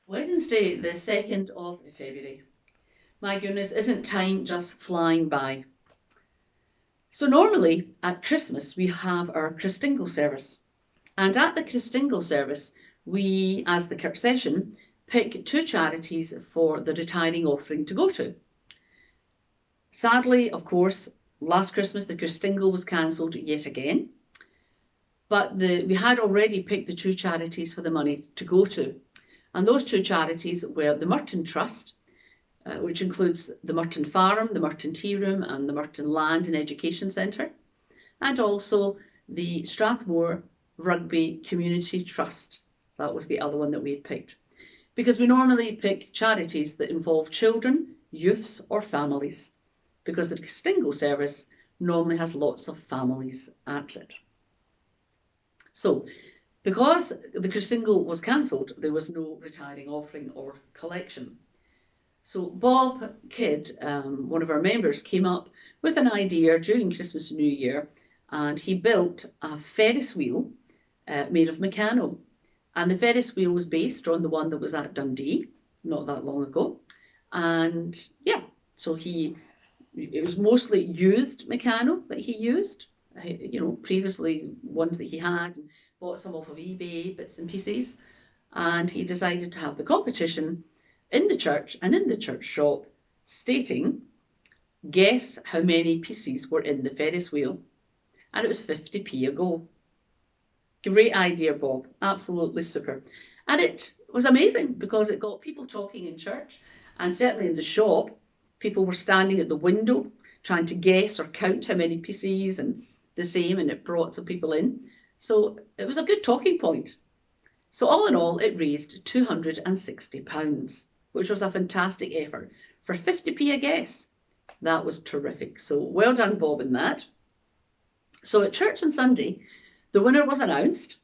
Wednesday, the 2nd of February. My goodness, isn't time just flying by? So, normally at Christmas, we have our Christingle service. And at the Christingle service, we, as the Kirk session, pick two charities for the retiring offering to go to. Sadly, of course, last Christmas, the Christingle was cancelled yet again. But we had already picked the two charities for the money to go to. And those two charities were the Merton Trust, which includes the Merton Farm, the Merton Tea Room and the Merton Land and Education Centre, and also the Strathmore Rugby Community Trust. That was the other one that we had picked. Because we normally pick charities that involve children, youths or families, because the Christingle service normally has lots of families at it. So, because the Christingle was cancelled, there was no retiring offering or collection. So Bob Kidd, one of our members, came up with an idea during Christmas and New Year, and he built a Ferris wheel made of Meccano. And the Ferris wheel was based on the one that was at Dundee not that long ago. And yeah, so it was mostly used Meccano that he used, previously ones that he had, and bought some off of eBay, bits and pieces. And he decided to have the competition in the church and in the church shop, stating, guess how many pieces were in the Ferris wheel. And it was 50p a go. Great idea, Bob. Absolutely super. And it was amazing because it got people talking in church, and certainly in the shop, people were standing at the window trying to guess or count how many pieces and the same, and it brought some people in. So it was a good talking point. So all in all, it raised £260, which was a fantastic effort. For 50p a guess, that was terrific. So well done, Bob, in that. So at church on Sunday, the winner was announced,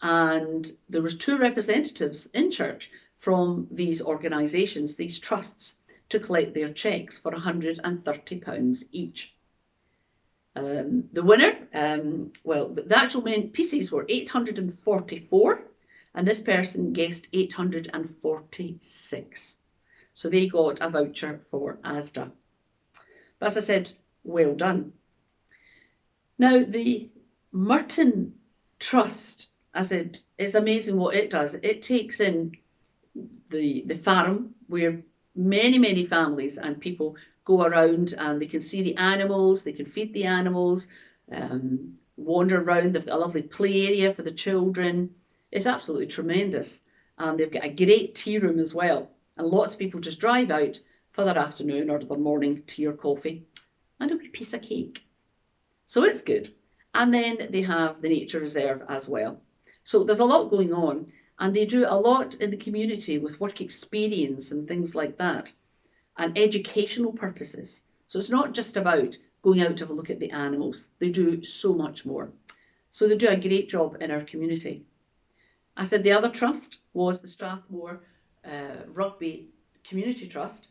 and there was two representatives in church from these organisations, these trusts, to collect their cheques for £130 each. The winner, the actual main pieces were 844, and this person guessed 846. So they got a voucher for Asda. But as I said, well done. Now, the Merton Trust, as it is amazing what it does. It takes in the farm where many families and people go around and they can see the animals, they can feed the animals, wander around. They've got a lovely play area for the children. It's absolutely tremendous. And they've got a great tea room as well. And lots of people just drive out for their afternoon or their morning tea or coffee and a wee piece of cake. So it's good. And then they have the nature reserve as well. So there's a lot going on, and they do a lot in the community with work experience and things like that, and educational purposes. So it's not just about going out to have a look at the animals. They do so much more. So they do a great job in our community. I said the other trust was the Strathmore Rugby Community Trust,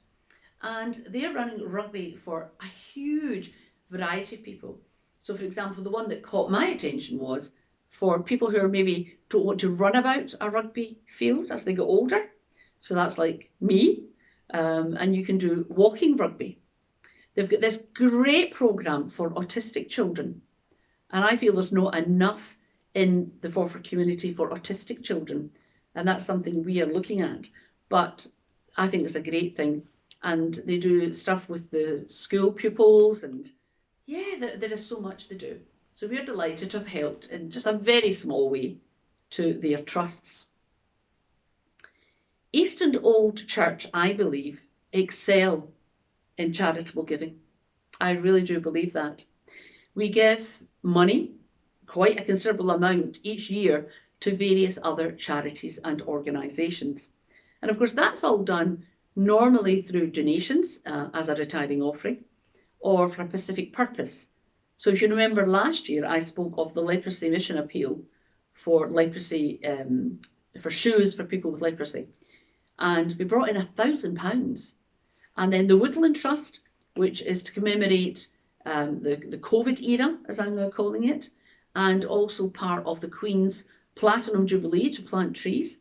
and they're running rugby for a huge variety of people. So, for example, the one that caught my attention was for people who are maybe don't want to run about a rugby field as they get older. So that's like me, and you can do walking rugby. They've got this great programme for autistic children, and I feel there's not enough in the Forfar community for autistic children, and that's something we are looking at. But I think it's a great thing, and they do stuff with the school pupils, and yeah, there is so much to do. So we're delighted to have helped in just a very small way to their trusts. East and Old Church, I believe, excel in charitable giving. I really do believe that. We give money, quite a considerable amount each year, to various other charities and organisations. And of course, that's all done normally through donations as a retiring offering, or for a specific purpose. So if you remember last year, I spoke of the leprosy mission appeal for leprosy, for shoes for people with leprosy. And we brought in £1,000. And then the Woodland Trust, which is to commemorate the COVID era, as I'm now calling it, and also part of the Queen's Platinum Jubilee to plant trees.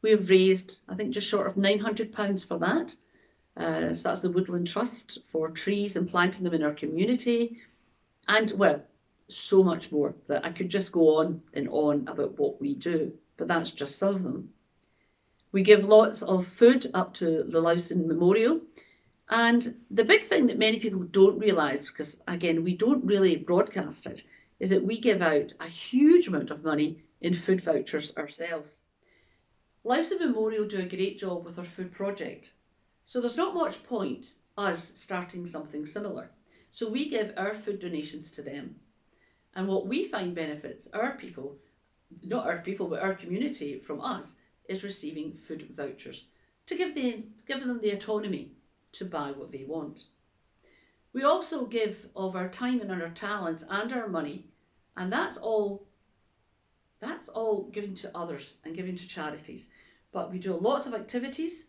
We have raised, I think, just short of £900 for that. So that's the Woodland Trust for trees and planting them in our community. And, well, so much more that I could just go on and on about what we do, but that's just some of them. We give lots of food up to the Lowson Memorial. And the big thing that many people don't realise, because again, we don't really broadcast it, is that we give out a huge amount of money in food vouchers ourselves. Lowson Memorial do a great job with our food project. So there's not much point us starting something similar. So we give our food donations to them. And what we find benefits our people, not our people, but our community from us, is receiving food vouchers to give them the autonomy to buy what they want. We also give of our time and our talents and our money, and that's all giving to others and giving to charities. But we do lots of activities,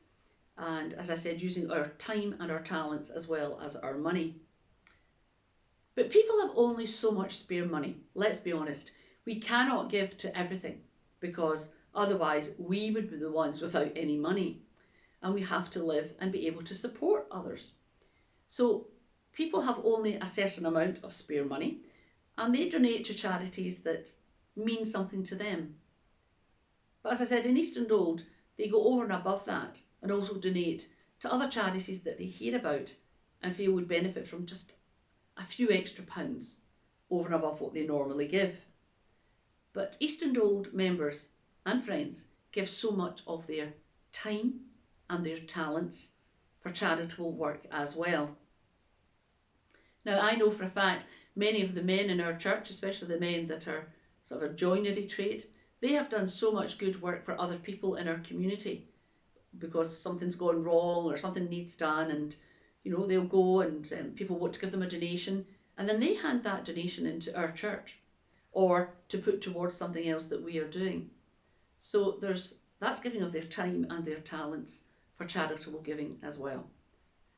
and as I said, using our time and our talents as well as our money. But people have only so much spare money. Let's be honest. We cannot give to everything because otherwise we would be the ones without any money. And we have to live and be able to support others. So people have only a certain amount of spare money and they donate to charities that mean something to them. But as I said, in East and Old, they go over and above that and also donate to other charities that they hear about and feel would benefit from just a few extra pounds over and above what they normally give. But East and Old members and friends give so much of their time and their talents for charitable work as well. Now, I know for a fact many of the men in our church, especially the men that are sort of a joinery trade, they have done so much good work for other people in our community because something's gone wrong or something needs done, and they'll go and people want to give them a donation, and then they hand that donation into our church or to put towards something else that we are doing. So that's giving of their time and their talents for charitable giving as well.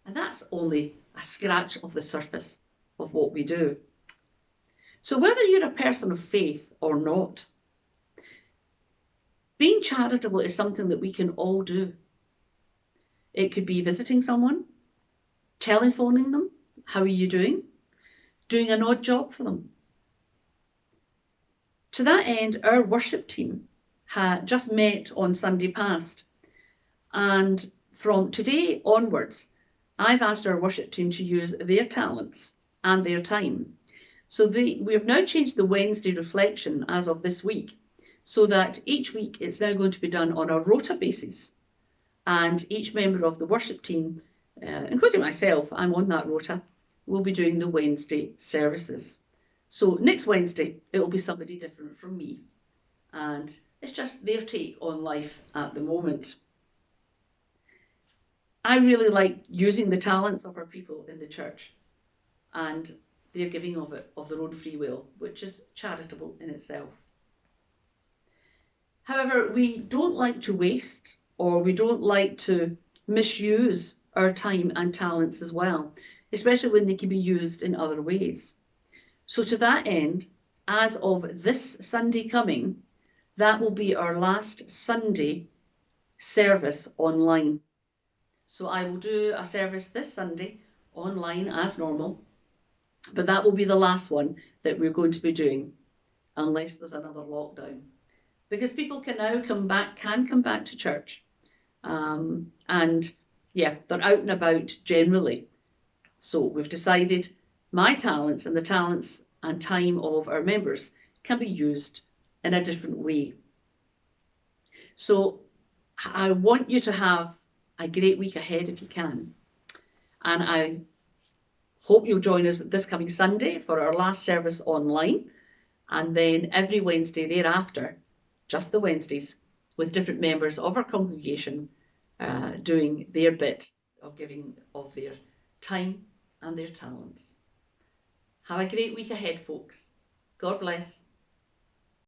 And that's only a scratch of the surface of what we do. So whether you're a person of faith or not, being charitable is something that we can all do. It could be visiting someone, telephoning them, how are you doing? Doing an odd job for them. To that end, our worship team had just met on Sunday past, and from today onwards, I've asked our worship team to use their talents and their time. So we have now changed the Wednesday reflection as of this week, so that each week it's now going to be done on a rota basis. And each member of the worship team, including myself, I'm on that rota, will be doing the Wednesday services. So next Wednesday, it will be somebody different from me. And it's just their take on life at the moment. I really like using the talents of our people in the church and their giving of it of their own free will, which is charitable in itself. However, we don't like to waste, or we don't like to misuse our time and talents as well, especially when they can be used in other ways. So to that end, as of this Sunday coming, that will be our last Sunday service online. So I will do a service this Sunday online as normal, but that will be the last one that we're going to be doing unless there's another lockdown. Because people can now come back to church, and yeah, they're out and about generally. So we've decided my talents and the talents and time of our members can be used in a different way. So I want you to have a great week ahead if you can. And I hope you'll join us this coming Sunday for our last service online. And then every Wednesday thereafter, just the Wednesdays, with different members of our congregation doing their bit of giving of their time and their talents. Have a great week ahead, folks. God bless.